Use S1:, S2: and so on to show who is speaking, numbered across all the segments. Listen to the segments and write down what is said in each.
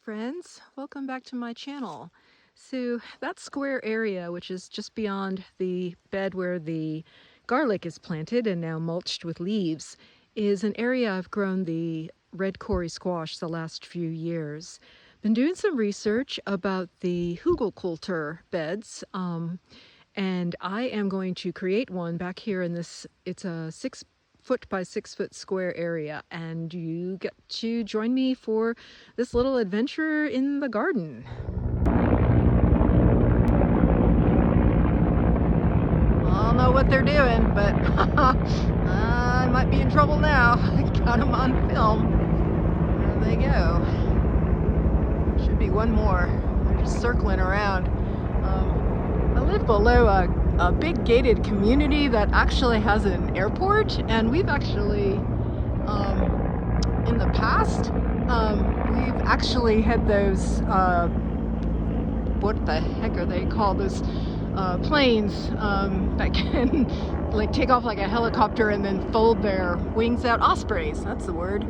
S1: friends, welcome back to my channel. So that square area, which is just beyond the bed where the garlic is planted and now mulched with leaves, is an area I've grown the red Cory squash the last few years. Been doing some research about the Hugelkultur beds, and I am going to create one back here in this. It's a 6 foot by 6 foot square area, and you get to join me for this little adventure in the garden. I don't know what they're doing, but I might be in trouble now. I got them on film. There they go. Should be one more. They're just circling around. I live below a big gated community that actually has an airport, and we've actually in the past we've actually had those what the heck are they called, those planes that can like take off like a helicopter and then fold their wings out. Ospreys, that's the word.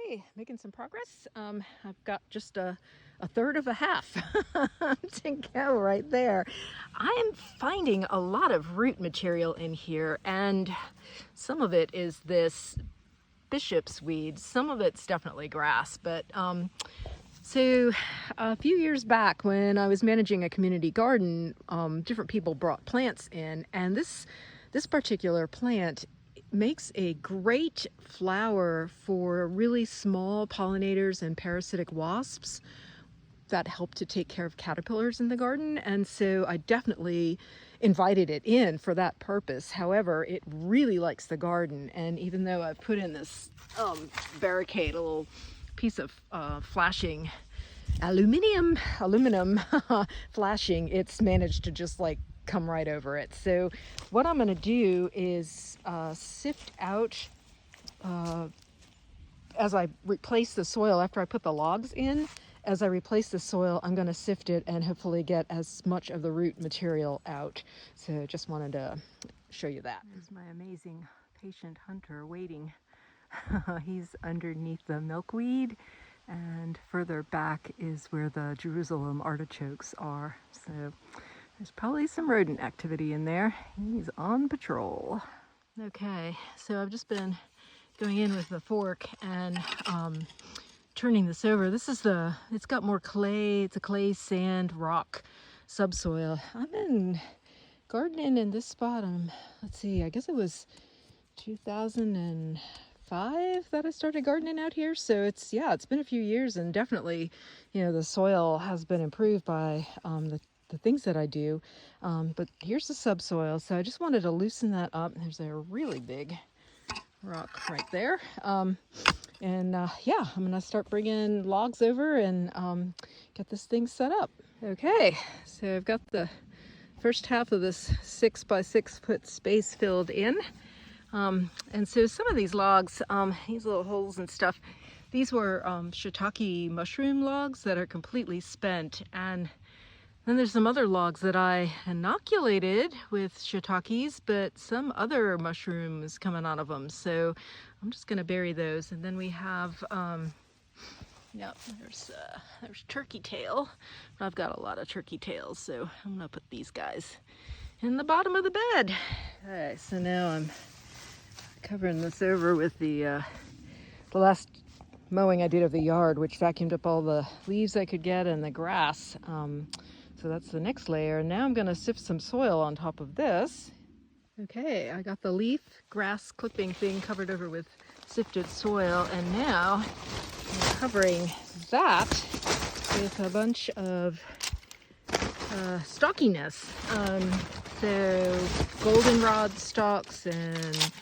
S1: Okay, making some progress. I've got just a third of a half to go right there. I am finding a lot of root material in here, and some of it is this bishop's weed. Some of it's definitely grass, but so a few years back when I was managing a community garden, different people brought plants in, and this particular plant makes a great flower for really small pollinators and parasitic wasps that help to take care of caterpillars in the garden. And so I definitely invited it in for that purpose. However, it really likes the garden, and even though I've put in this barricade, a little piece of flashing aluminum flashing, it's managed to just like come right over it. So what I'm going to do is sift out as I replace the soil after I put the logs in. As I replace the soil, I'm going to sift it and hopefully get as much of the root material out. So just wanted to show you that. There's my amazing patient hunter waiting. He's underneath the milkweed, and further back is where the Jerusalem artichokes are. So there's probably some rodent activity in there. He's on patrol. Okay, so I've just been going in with the fork and turning this over. This is it's got more clay. It's a clay, sand, rock subsoil. I've been gardening in this spot. Let's see, I guess it was 2005 that I started gardening out here. So it's been a few years, and definitely, the soil has been improved by the things that I do. But here's the subsoil. So I just wanted to loosen that up. There's a really big rock right there. I'm gonna start bringing logs over and get this thing set up. Okay, so I've got the first half of this 6 by 6 foot space filled in. And so some of these logs, these little holes and stuff, these were shiitake mushroom logs that are completely spent. And then there's some other logs that I inoculated with shiitakes, but some other mushrooms coming out of them. So I'm just going to bury those. And then we have, there's turkey tail. I've got a lot of turkey tails, so I'm going to put these guys in the bottom of the bed. Okay, so now I'm covering this over with the last mowing I did of the yard, which vacuumed up all the leaves I could get and the grass. So that's the next layer. Now I'm going to sift some soil on top of this. Okay, I got the leaf grass clipping thing covered over with sifted soil, and now I'm covering that with a bunch of stockiness. So goldenrod stalks and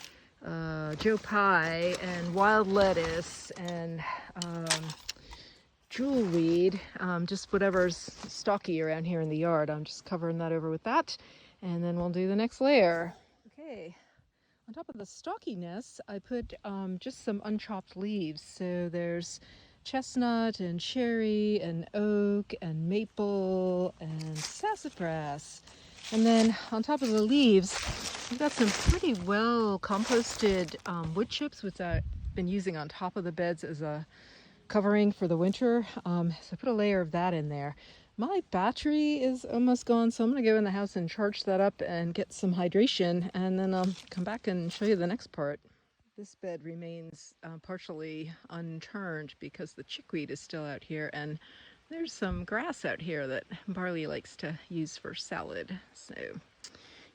S1: Joe Pye and wild lettuce and jewelweed, just whatever's stalky around here in the yard. I'm just covering that over with that, and then we'll do the next layer. Okay, on top of the stockiness, I put just some unchopped leaves. So there's chestnut and cherry and oak and maple and sassafras. And then on top of the leaves, I've got some pretty well composted wood chips, which I've been using on top of the beds as a covering for the winter. So I put a layer of that in there. My battery is almost gone, so I'm going to go in the house and charge that up and get some hydration, and then I'll come back and show you the next part. This bed remains partially unturned because the chickweed is still out here, and there's some grass out here that Barley likes to use for salad, so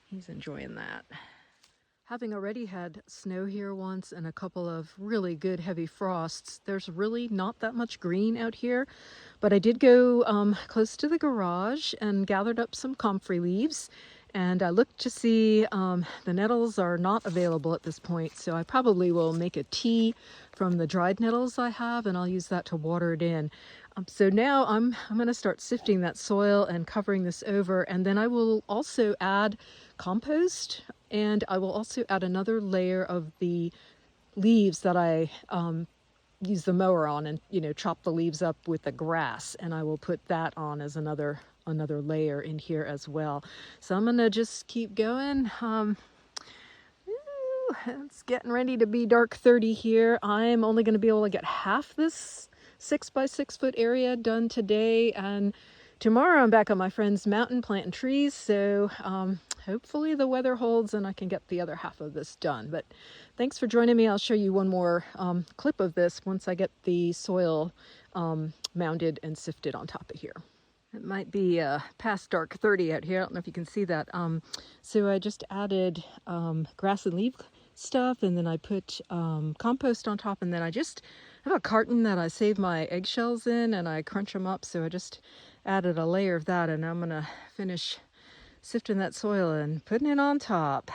S1: he's enjoying that. Having already had snow here once and a couple of really good heavy frosts, there's really not that much green out here. But I did go close to the garage and gathered up some comfrey leaves. And I looked to see the nettles are not available at this point, so I probably will make a tea from the dried nettles I have, and I'll use that to water it in. So now I'm going to start sifting that soil and covering this over, and then I will also add compost, and I will also add another layer of the leaves that I use the mower on, and chop the leaves up with the grass, and I will put that on as another layer in here as well. So I'm gonna just keep going. It's getting ready to be dark 30 here. I'm only going to be able to get half this 6 by 6 foot area done today, and tomorrow I'm back on my friend's mountain planting trees, so hopefully the weather holds and I can get the other half of this done. But thanks for joining me. I'll show you one more clip of this once I get the soil mounded and sifted on top of here. It might be past dark 30 out here. I don't know if you can see that. So I just added grass and leaf stuff, and then I put compost on top, and then I just have a carton that I save my eggshells in and I crunch them up. So I just added a layer of that, and I'm gonna finish sifting that soil and putting it on top.